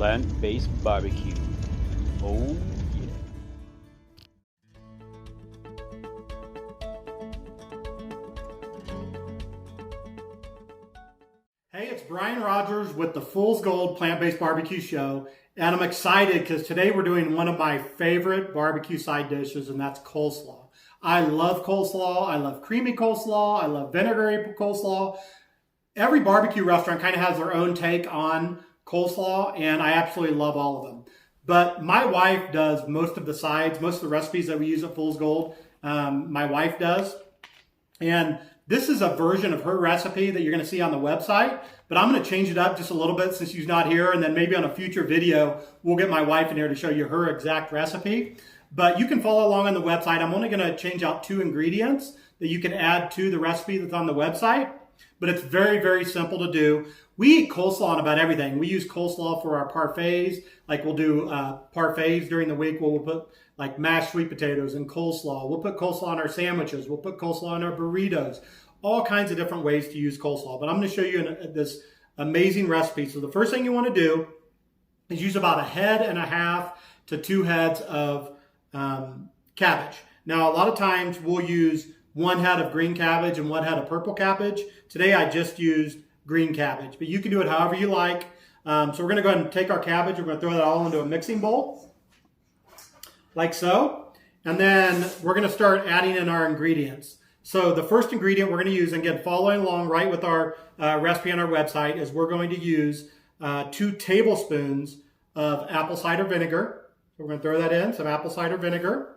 plant-based barbecue. Oh yeah. Hey, it's Brian Rogers with the Fool's Gold Plant-Based Barbecue Show, and I'm excited because today we're doing one of my favorite barbecue side dishes, and that's coleslaw. I love coleslaw. I love creamy coleslaw. I love vinegary coleslaw. Every barbecue restaurant kind of has their own take on coleslaw, and I absolutely love all of them. But my wife does most of the sides, most of the recipes that we use at Fool's Gold. My wife does. And this is a version of her recipe that you're going to see on the website, but I'm going to change it up just a little bit since she's not here, and then maybe on a future video, we'll get my wife in here to show you her exact recipe. But you can follow along on the website. I'm only going to change out 2 ingredients that you can add to the recipe that's on the website, but it's very, very simple to do. We eat coleslaw on about everything. We use coleslaw for our parfaits. Like we'll do parfaits during the week where we'll put like mashed sweet potatoes and coleslaw. We'll put coleslaw on our sandwiches. We'll put coleslaw on our burritos. All kinds of different ways to use coleslaw. But I'm going to show you this amazing recipe. So the first thing you want to do is use about 1.5 heads to 2 heads of cabbage. Now, a lot of times we'll use 1 head of green cabbage and 1 head of purple cabbage. Today I just used green cabbage, but you can do it however you like. So we're going to go ahead and take our cabbage. We're going to throw that all into a mixing bowl, like so. And then we're going to start adding in our ingredients. So the first ingredient we're going to use, and again, following along right with our recipe on our website, is we're going to use 2 tablespoons of apple cider vinegar. So we're going to throw that in, some apple cider vinegar.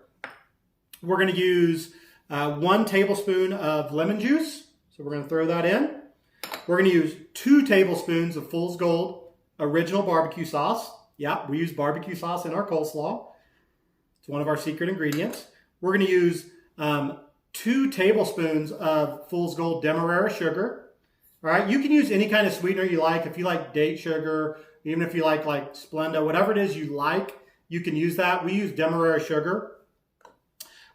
We're going to use 1 tablespoon of lemon juice. So we're going to throw that in. We're going to use 2 tablespoons of Fool's Gold original barbecue sauce. Yeah, we use barbecue sauce in our coleslaw. It's one of our secret ingredients. We're going to use 2 tablespoons of Fool's Gold Demerara sugar. All right, you can use any kind of sweetener you like. If you like date sugar, even if you like Splenda, whatever it is you like, you can use that. We use Demerara sugar.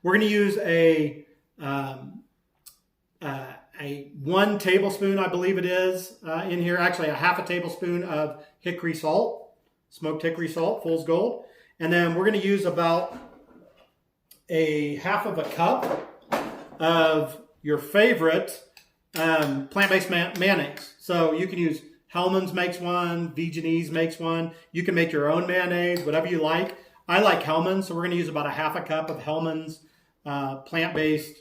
We're going to use a 1 tablespoon, I believe it is, in here. Actually, a 1/2 tablespoon of hickory salt, smoked hickory salt, Fool's Gold. And then we're going to use about a 1/2 cup of your favorite plant-based mayonnaise. So you can use Hellmann's makes one, Veganese makes one. You can make your own mayonnaise, whatever you like. I like Hellmann's, so we're going to use about a 1/2 cup of Hellmann's plant-based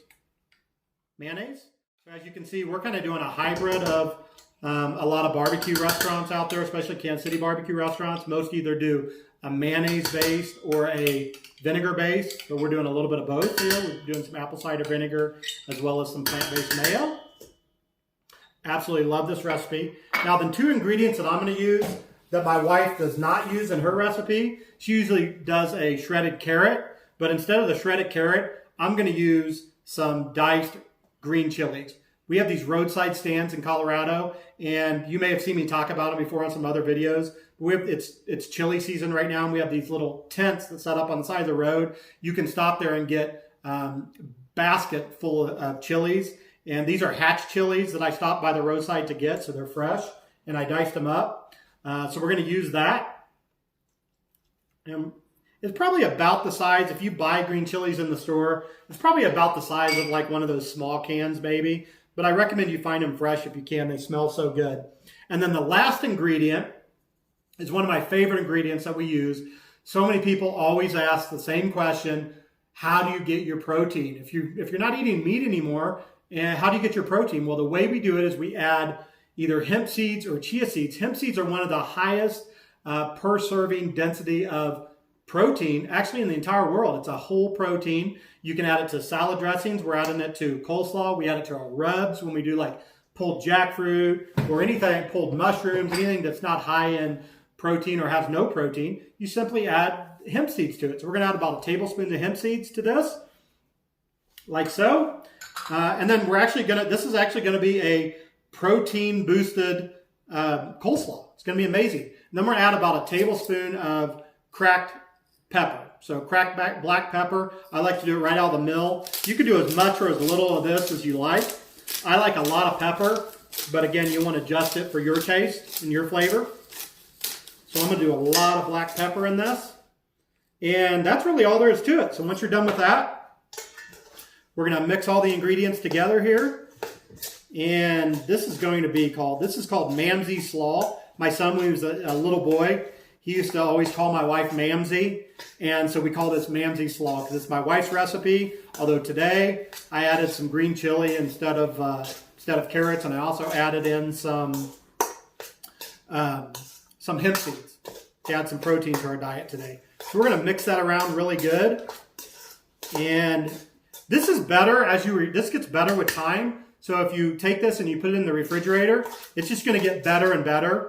mayonnaise. So as you can see, we're kind of doing a hybrid of a lot of barbecue restaurants out there, especially Kansas City barbecue restaurants. Most either do a mayonnaise-based or a vinegar-based, but we're doing a little bit of both here. We're doing some apple cider vinegar as well as some plant-based mayo. Absolutely love this recipe. Now, the 2 ingredients that I'm going to use that my wife does not use in her recipe, she usually does a shredded carrot, but instead of the shredded carrot, I'm going to use some diced green chilies. We have these roadside stands in Colorado, and you may have seen me talk about them before on some other videos. It's chili season right now, and we have these little tents that set up on the side of the road. You can stop there and get basket full of chilies, and these are hatch chilies that I stopped by the roadside to get, so they're fresh, and I diced them up. So we're going to use that. And it's probably about the size, if you buy green chilies in the store, it's probably about the size of like one of those small cans maybe. But I recommend you find them fresh if you can. They smell so good. And then the last ingredient is one of my favorite ingredients that we use. So many people always ask the same question: how do you get your protein? If you're not eating meat anymore, how do you get your protein? Well, the way we do it is we add either hemp seeds or chia seeds. Hemp seeds are one of the highest per serving density of protein actually in the entire world. It's a whole protein. You can add it to salad dressings. We're adding it to coleslaw. We add it to our rubs when we do like pulled jackfruit or anything, pulled mushrooms, anything that's not high in protein or has no protein. You simply add hemp seeds to it. So we're going to add about 1 tablespoon of hemp seeds to this, like so. And then this is actually going to be a protein boosted coleslaw. It's going to be amazing. And then we're going to add about 1 tablespoon of cracked pepper. So cracked black pepper. I like to do it right out of the mill. You can do as much or as little of this as you like. I like a lot of pepper, but again, you want to adjust it for your taste and your flavor. So I'm going to do a lot of black pepper in this. And that's really all there is to it. So once you're done with that, we're going to mix all the ingredients together here. And this is called Mamsie Slaw. My son, when he was a little boy, he used to always call my wife Mamsie. And so we call this Mamsie Slaw because it's my wife's recipe. Although today I added some green chili instead of carrots, and I also added in some hemp seeds to add some protein to our diet today. So we're going to mix that around really good. And this is better this gets better with time. So if you take this and you put it in the refrigerator, it's just going to get better and better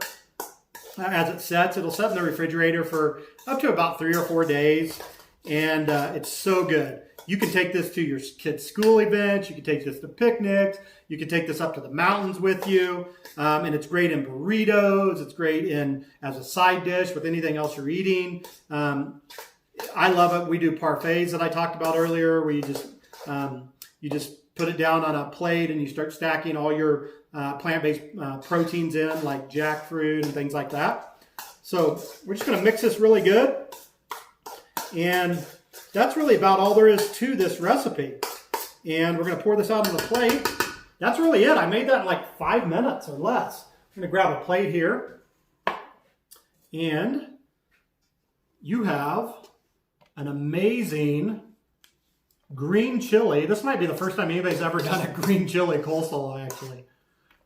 as it sets. It'll set in the refrigerator for up to about 3 or 4 days. And it's so good. You can take this to your kids' school events. You can take this to picnics. You can take this up to the mountains with you. And it's great in burritos. It's great as a side dish with anything else you're eating. I love it. We do parfaits that I talked about earlier, where you just put it down on a plate and you start stacking all your plant-based proteins in, like jackfruit and things like that. So we're just going to mix this really good. And that's really about all there is to this recipe. And we're going to pour this out on the plate. That's really it. I made that in like 5 minutes or less. I'm going to grab a plate here. And you have an amazing green chili. This might be the first time anybody's ever done a green chili coleslaw, actually.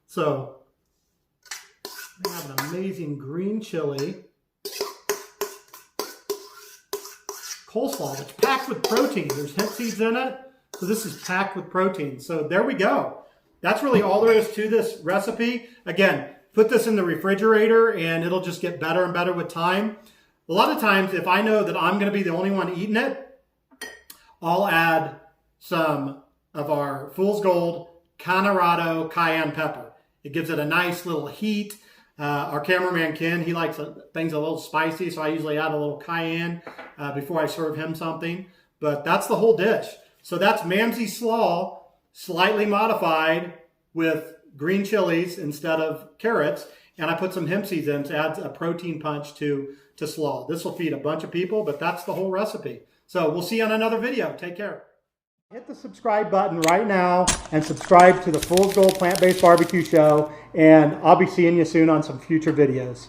So, we have an amazing green chili coleslaw that's packed with protein. There's hemp seeds in it, so this is packed with protein. So there we go. That's really all there is to this recipe. Again, put this in the refrigerator and it'll just get better and better with time. A lot of times, if I know that I'm going to be the only one eating it, I'll add some of our Fool's Gold Colorado cayenne pepper. It gives it a nice little heat. Our cameraman Ken, he likes things a little spicy, so I usually add a little cayenne before I serve him something. But that's the whole dish. So that's Mamsie Slaw, slightly modified with green chilies instead of carrots. And I put some hemp seeds in to add a protein punch to slaw. This will feed a bunch of people, but that's the whole recipe. So we'll see you on another video. Take care. Hit the subscribe button right now and subscribe to the Fool's Gold Plant-Based Barbecue Show. And I'll be seeing you soon on some future videos.